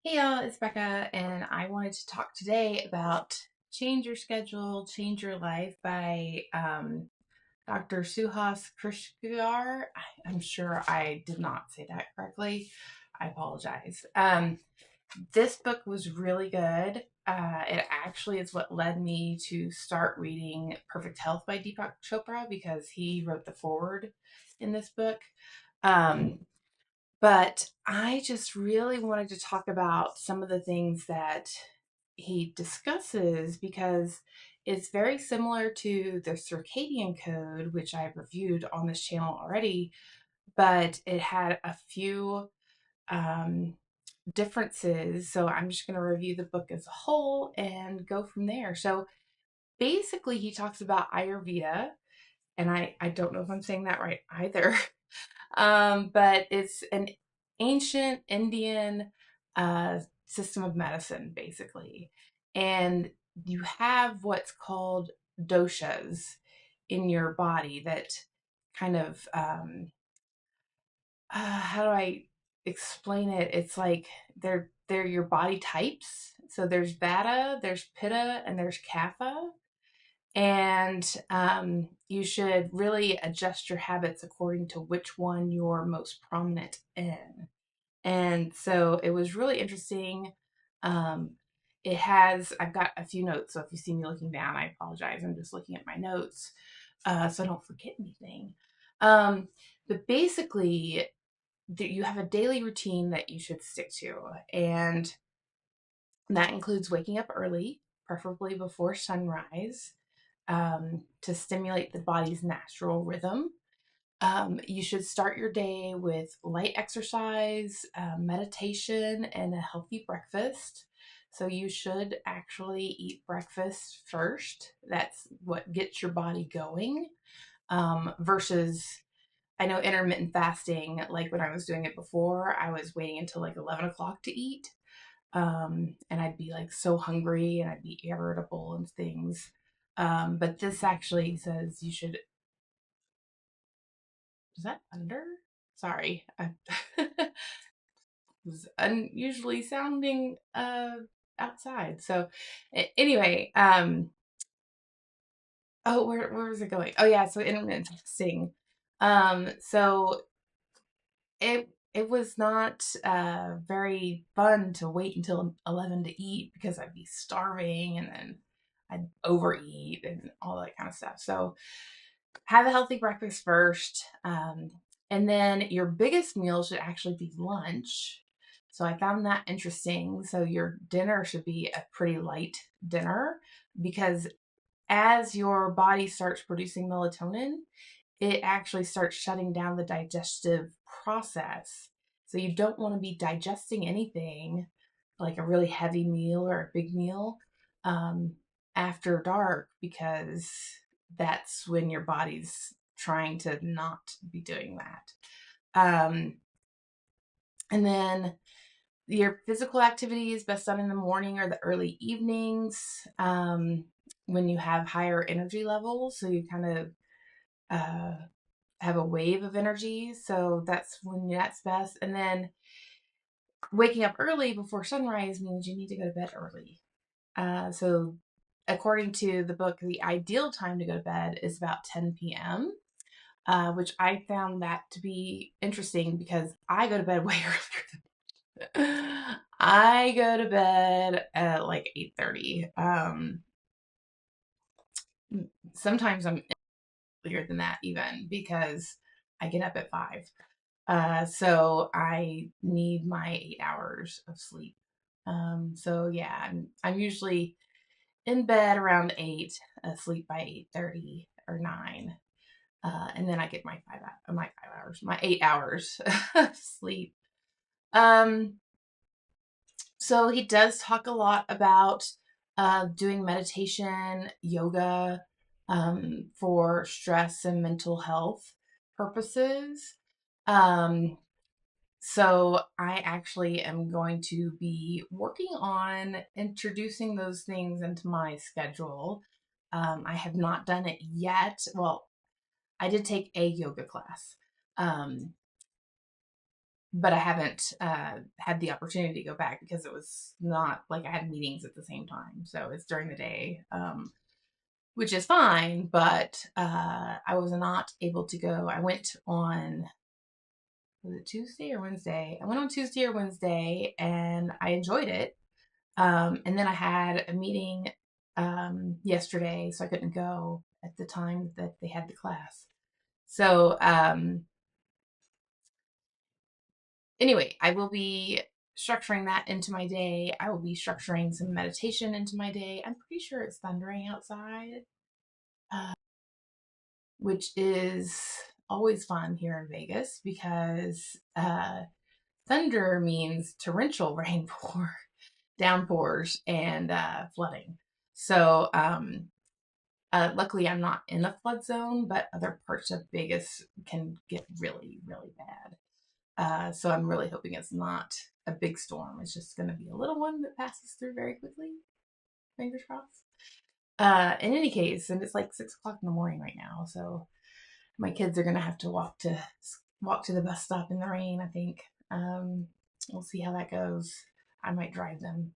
Hey y'all, it's Becca, and I wanted to talk today about Change Your Schedule, Change Your Life by Dr. Suhas Kshirsagar. I'm sure I did not say that correctly. I apologize. This book was really good. It actually is what led me to start reading Perfect Health by Deepak Chopra because he wrote the foreword in this book. Um, but I just really wanted to talk about some of the things that he discusses because it's very similar to the Circadian Code, which I've reviewed on this channel already, but it had a few um, differences. So I'm just going to review the book as a whole and go from there. So basically, he talks about Ayurveda, and I don't know if I'm saying that right either. But it's an ancient Indian system of medicine, basically. And you have what's called doshas in your body that kind of, how do I explain it? It's like they're your body types. So there's Vata, there's Pitta, and there's Kapha. And you should really adjust your habits according to which one you're most prominent in. And so it was really interesting. Um, I've got a few notes. So if you see me looking down, I apologize. I'm just looking at my notes so I don't forget anything. Um, but basically, you have a daily routine that you should stick to. And that includes waking up early, preferably before sunrise, to stimulate the body's natural rhythm. You should start your day with light exercise, meditation, and a healthy breakfast. So you should actually eat breakfast first. That's what gets your body going. Versus, I know intermittent fasting, like when I was doing it before, I was waiting until like 11 o'clock to eat. And I'd be like so hungry and I'd be irritable and things. But this actually says you should. Is that thunder? Sorry, I was unusually sounding outside. So anyway, oh, where was it going? Oh yeah, so intermittent fasting. So it was not very fun to wait until 11 to eat because I'd be starving and then I'd overeat and all that kind of stuff. So have a healthy breakfast first. And then your biggest meal should actually be lunch. So I found that interesting. So your dinner should be a pretty light dinner because as your body starts producing melatonin, it actually starts shutting down the digestive process. So you don't want to be digesting anything like a really heavy meal or a big meal um, after dark because that's when your body's trying to not be doing that. And then your physical activity is best done in the morning or the early evenings when you have higher energy levels. So you kind of uh, have a wave of energy. So that's when that's best. And then waking up early before sunrise means you need to go to bed early. So according to the book, the ideal time to go to bed is about 10 p.m., which I found that to be interesting because I go to bed way earlier. I go to bed at like 8:30. Sometimes I'm earlier than that even because I get up at 5. So I need my 8 hours of sleep. So yeah, I'm usually in bed around 8, asleep by 8:30 or 9. And then I get my 8 hours of sleep. Um, so he does talk a lot about doing meditation, yoga, for stress and mental health purposes. Um, so I actually am going to be working on introducing those things into my schedule. I have not done it yet. Well, I did take a yoga class. Um, but I haven't had the opportunity to go back because it was not like I had meetings at the same time. So it's during the day, which is fine, but I was not able to go. I went on, was it Tuesday or Wednesday? I went on Tuesday or Wednesday and I enjoyed it. And then I had a meeting yesterday, so I couldn't go at the time that they had the class. So, anyway, I will be structuring that into my day. I will be structuring some meditation into my day. I'm pretty sure it's thundering outside, uh, which is always fun here in Vegas because thunder means torrential rainpour, downpours, and flooding. So, luckily, I'm not in a flood zone, but other parts of Vegas can get really, really bad. So I'm really hoping it's not a big storm. It's just going to be a little one that passes through very quickly. Fingers crossed. In any case, and it's like 6 o'clock in the morning right now, so my kids are going to have to walk to the bus stop in the rain. I think we'll see how that goes. I might drive them.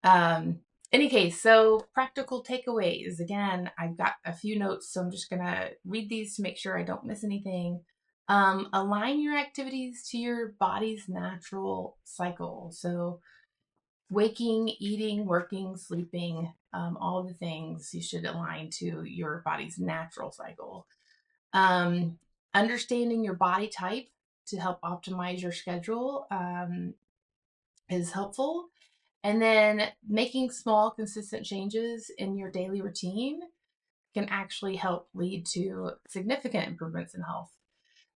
Um, any case, so practical takeaways. Again, I've got a few notes, so I'm just going to read these to make sure I don't miss anything. Align your activities to your body's natural cycle. So, waking, eating, working, sleeping, all the things you should align to your body's natural cycle. Um, Understanding your body type to help optimize your schedule is helpful. And then making small, consistent changes in your daily routine can actually help lead to significant improvements in health.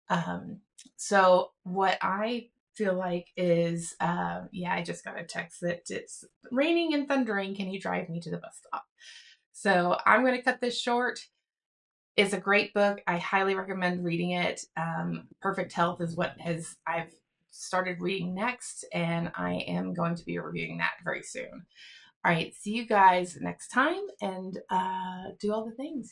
Um, so what I feel like is, yeah, I just got a text that it's raining and thundering. Can you drive me to the bus stop? So I'm going to cut this short. It's a great book. I highly recommend reading it. Perfect Health is what I've started reading next, and I am going to be reviewing that very soon. All right, see you guys next time, and do all the things,